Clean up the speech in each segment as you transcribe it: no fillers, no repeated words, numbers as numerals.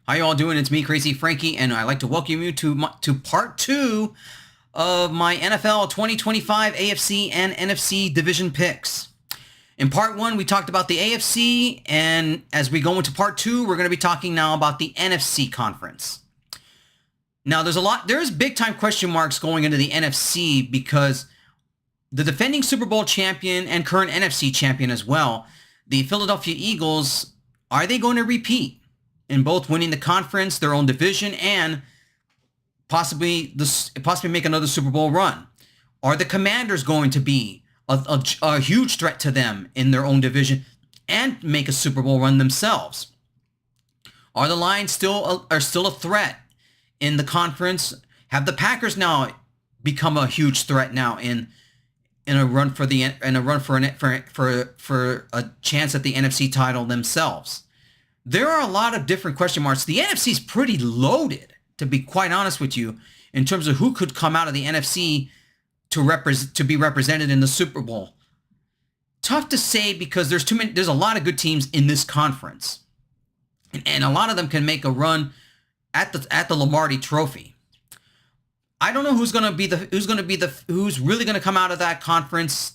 How you all doing? It's me, Crazyfrankie, and I'd like to welcome you to part 2 of my NFL 2025 AFC and NFC division picks. In part 1, we talked about the AFC, and as we go into part 2, we're going to be talking now about the NFC conference. Now, there's big time question marks going into the NFC because the defending Super Bowl champion and current NFC champion as well, the Philadelphia Eagles, are they going to repeat in both winning the conference, their own division, and possibly make another Super Bowl run? Are the Commanders going to be a huge threat to them in their own division and make a Super Bowl run themselves? Are the Lions still a threat in the conference? Have the Packers now become a huge threat now in a run for a chance at the NFC title themselves? There are a lot of different question marks. The NFC is pretty loaded, to be quite honest with you, in terms of who could come out of the NFC to be represented in the Super Bowl. Tough to say because there's a lot of good teams in this conference, and a lot of them can make a run at the Lombardi Trophy. I don't know who's really going to come out of that conference.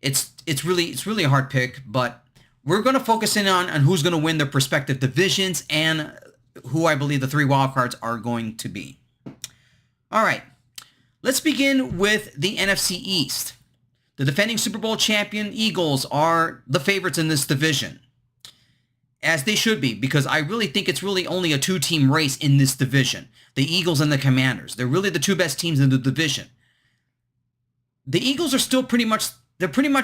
It's really a hard pick, but we're going to focus in on who's going to win their respective divisions and who I believe the 3 wildcards are going to be. All right, let's begin with the NFC East. The defending Super Bowl champion Eagles are the favorites in this division, as they should be, because I really think it's really only a 2-team race in this division. The Eagles and the Commanders. They're really the 2 best teams in the division. The Eagles are still pretty much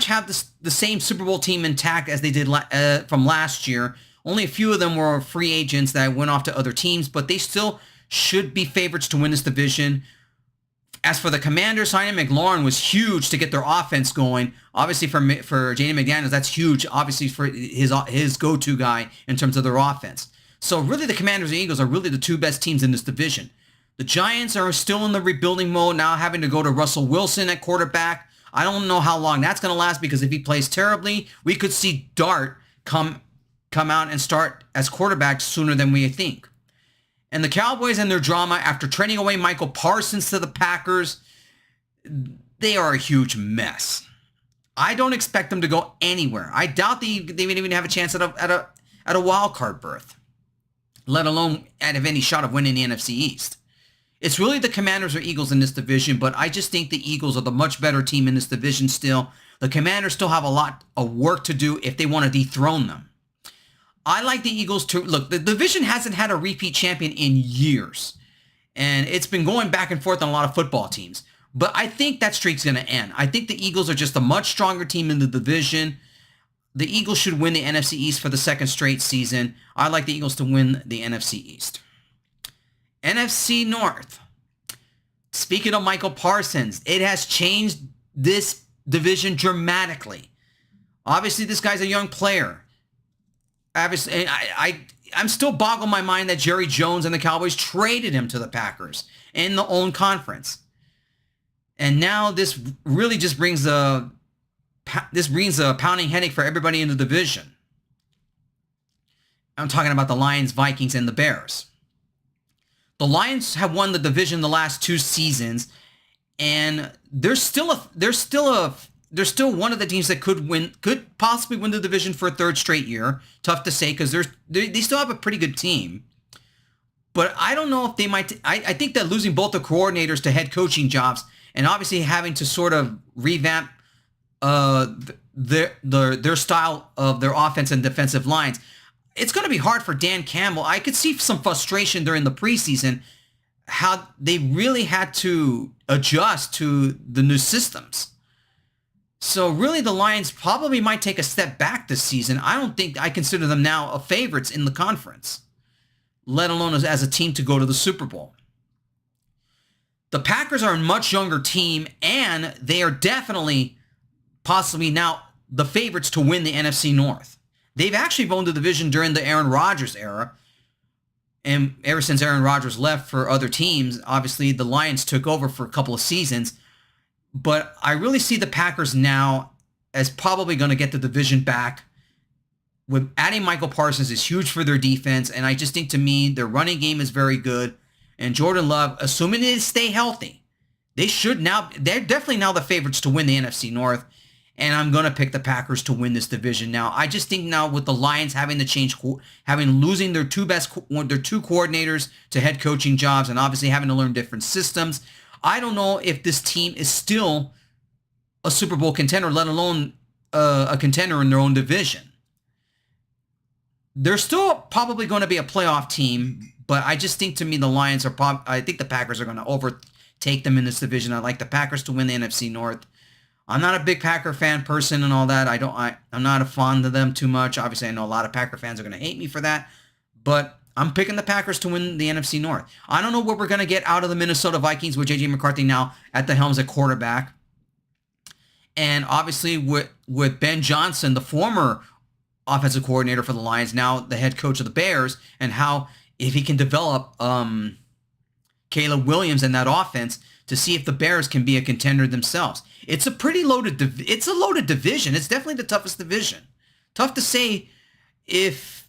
have the same Super Bowl team intact as they did from last year. Only a few of them were free agents that went off to other teams, but they still should be favorites to win this division. As for the Commanders, signing McLaurin was huge to get their offense going. Obviously for Jaden McDaniels, that's huge. Obviously for his go-to guy in terms of their offense. So really the Commanders and Eagles are really the 2 best teams in this division. The Giants are still in the rebuilding mode now, having to go to Russell Wilson at quarterback. I don't know how long that's going to last, because if he plays terribly, we could see Dart come out and start as quarterback sooner than we think. And the Cowboys and their drama after trading away Michael Parsons to the Packers, they are a huge mess. I don't expect them to go anywhere. I doubt they would even have a chance at a wild card berth, let alone have any shot of winning the NFC East. It's really the Commanders or Eagles in this division, but I just think the Eagles are the much better team in this division still. The Commanders still have a lot of work to do if they want to dethrone them. I like the Eagles to look. The division hasn't had a repeat champion in years, and it's been going back and forth on a lot of football teams. But I think that streak's going to end. I think the Eagles are just a much stronger team in the division. The Eagles should win the NFC East for the 2nd straight season. I like the Eagles to win the NFC East. NFC North. Speaking of Michael Parsons, it has changed this division dramatically. Obviously, this guy's a young player. Obviously, I'm still boggled my mind that Jerry Jones and the Cowboys traded him to the Packers in the own conference. And now this really just brings a pounding headache for everybody in the division. I'm talking about the Lions, Vikings, and the Bears. The Lions have won the division the last 2 seasons, and they're still one of the teams that could possibly win the division for a 3rd straight year. Tough to say because they still have a pretty good team. But I don't know if they might. I think that losing both the coordinators to head coaching jobs and obviously having to sort of revamp their style of their offense and defensive lines, it's going to be hard for Dan Campbell. I could see some frustration during the preseason, how they really had to adjust to the new systems. So really the Lions probably might take a step back this season. I don't think I consider them now a favorites in the conference, let alone as a team to go to the Super Bowl. The Packers are a much younger team, and they are definitely possibly now the favorites to win the NFC North. They've actually won the division during the Aaron Rodgers era, and ever since Aaron Rodgers left for other teams, obviously the Lions took over for a couple of seasons. But I really see the Packers now as probably going to get the division back with adding Michael Parsons is huge for their defense, and I just think, to me, their running game is very good. And Jordan Love, assuming they stay healthy, they're definitely now the favorites to win the NFC North, and I'm going to pick the Packers to win this division now. I just think now with the Lions having to losing their two coordinators to head coaching jobs, and obviously having to learn different systems, I don't know if this team is still a Super Bowl contender, let alone a contender in their own division. They're still probably going to be a playoff team, but I just think, to me, the Lions I think the Packers are going to overtake them in this division. I like the Packers to win the NFC North. I'm not a big Packer fan person and all that. I'm not a fond of them too much. Obviously, I know a lot of Packer fans are going to hate me for that, but I'm picking the Packers to win the NFC North. I don't know what we're going to get out of the Minnesota Vikings with J.J. McCarthy now at the helms at quarterback. And obviously with Ben Johnson, the former offensive coordinator for the Lions, now the head coach of the Bears, and how if he can develop Caleb Williams in that offense to see if the Bears can be a contender themselves. It's a pretty loaded division. It's definitely the toughest division. Tough to say if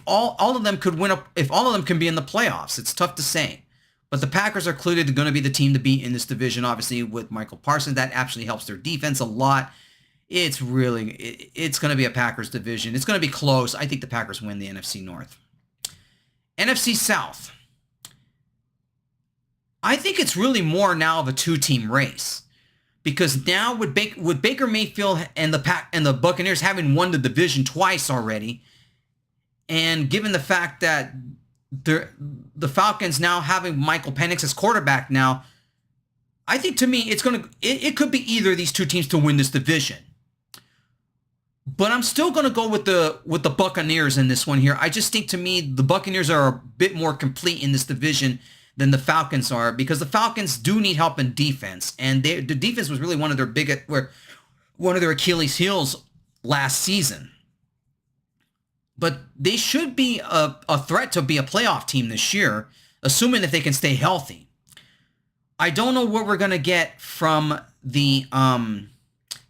all of them could win if all of them can be in the playoffs. It's tough to say. But the Packers are clearly going to be the team to beat in this division, obviously, with Michael Parsons. That actually helps their defense a lot. It's going to be a Packers division. It's going to be close. I think the Packers win the NFC North. NFC South. I think it's really more now of a two-team race, because now with Baker Mayfield and the Buccaneers having won the division twice already, and given the fact that the Falcons now having Michael Penix as quarterback now, I think, to me, it could be either of these two teams to win this division. But I'm still going to go with the Buccaneers in this one here. I just think, to me, the Buccaneers are a bit more complete in this division than the Falcons are, because the Falcons do need help in defense, and the defense was really one of their Achilles heels last season. But they should be a threat to be a playoff team this year, assuming if they can stay healthy. I don't know what we're going to get from the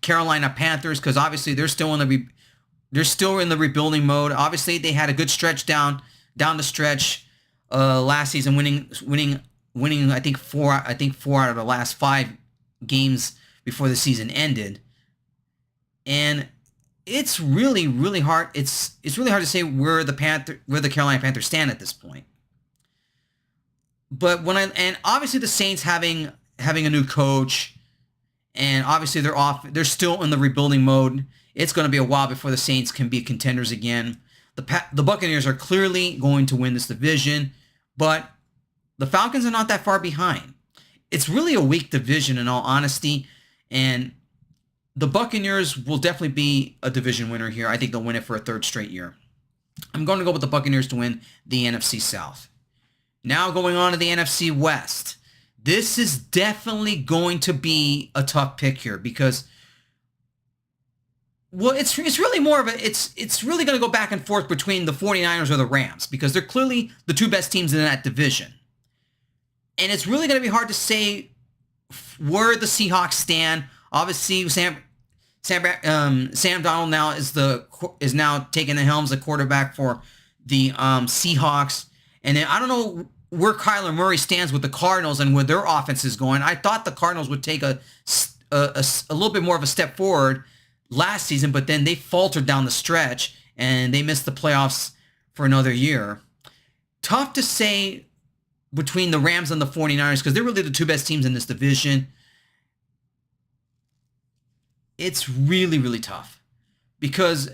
Carolina Panthers, because obviously they're still in the rebuilding mode. Obviously, they had a good stretch down the stretch last season, winning I think four out of the last 5 games before the season ended. And it's really, really hard. It's really hard to say where the Carolina Panthers stand at this point. But and obviously the Saints having a new coach, and obviously they're still in the rebuilding mode. It's going to be a while before the Saints can be contenders again. The Buccaneers are clearly going to win this division, but the Falcons are not that far behind. It's really a weak division, in all honesty, and the Buccaneers will definitely be a division winner here. I think they'll win it for a 3rd straight year. I'm going to go with the Buccaneers to win the NFC South. Now going on to the NFC West. This is definitely going to be a tough pick here, because, well, it's really more of it's really going to go back and forth between the 49ers or the Rams, because they're clearly the two best teams in that division. And it's really going to be hard to say where the Seahawks stand. Obviously, Sam Darnold now is now taking the helms at quarterback for the Seahawks, and then I don't know where Kyler Murray stands with the Cardinals and where their offense is going. I thought the Cardinals would take a little bit more of a step forward last season, but then they faltered down the stretch and they missed the playoffs for another year. Tough to say between the Rams and the 49ers, because they're really the two best teams in this division. It's really, really tough, because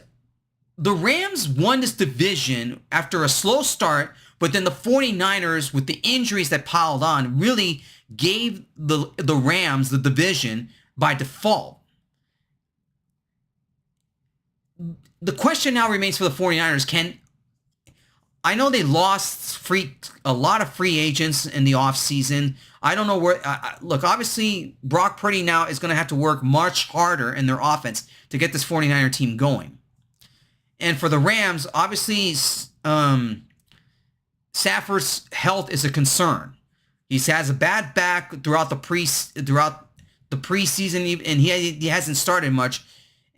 the Rams won this division after a slow start, but then the 49ers, with the injuries that piled on, really gave the Rams the division by default. The question now remains for the 49ers. I know they lost a lot of free agents in the offseason. I don't know where... look, obviously, Brock Purdy now is going to have to work much harder in their offense to get this 49er team going. And for the Rams, obviously, Stafford's health is a concern. He has a bad back throughout the preseason, and he hasn't started much.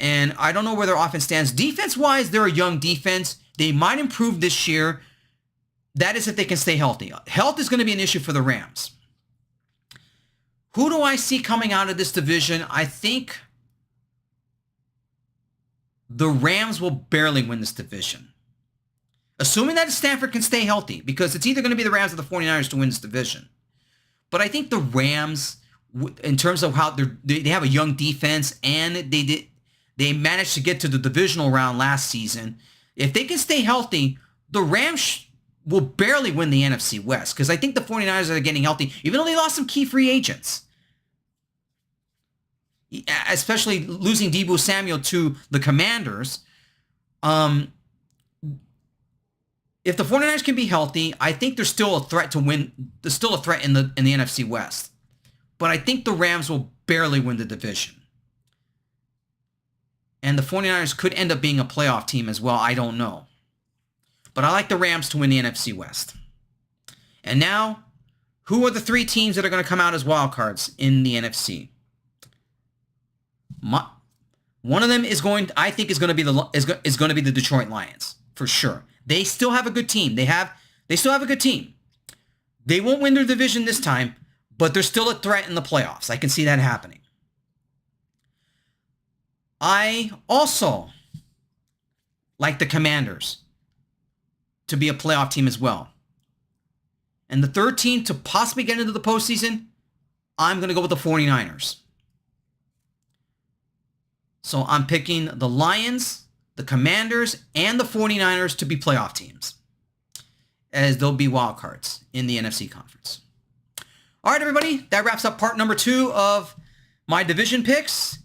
And I don't know where their offense stands. Defense-wise, they're a young defense. They might improve this year. That is if they can stay healthy. Health is going to be an issue for the Rams. Who do I see coming out of this division? I think the Rams will barely win this division. Assuming that Stanford can stay healthy, because it's either going to be the Rams or the 49ers to win this division. But I think the Rams, in terms of how they have a young defense, and they managed to get to the divisional round last season. If they can stay healthy, the Rams will barely win the NFC West, because I think the 49ers are getting healthy, even though they lost some key free agents. Especially losing Deebo Samuel to the Commanders. If the 49ers can be healthy, I think there's still a threat to win. There's still a threat in the NFC West. But I think the Rams will barely win the division. And the 49ers could end up being a playoff team as well. I don't know. But I like the Rams to win the NFC West. And now, who are the 3 teams that are going to come out as wild cards in the NFC? One of them is going to be the Detroit Lions for sure. They still have a good team. They still have a good team. They won't win their division this time, but they're still a threat in the playoffs. I can see that happening. I also like the Commanders to be a playoff team as well. And the third team to possibly get into the postseason, I'm going to go with the 49ers. So I'm picking the Lions, the Commanders, and the 49ers to be playoff teams, as they'll be wild cards in the NFC conference. All right, everybody, that wraps up part number 2 of my division picks.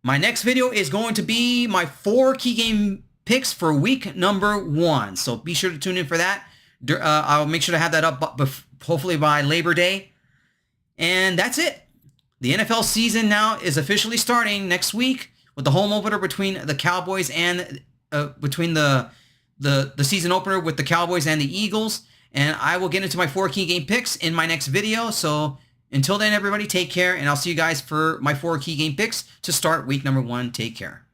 My next video is going to be my 4 key game picks for week number 1. So be sure to tune in for that. I'll make sure to have that up hopefully by Labor Day. And that's it. The NFL season now is officially starting next week with the home opener between the Cowboys and between the season opener with the Cowboys and the Eagles. And I will get into my 4 key game picks in my next video. So until then, everybody, take care. And I'll see you guys for my 4 key game picks to start week number 1. Take care.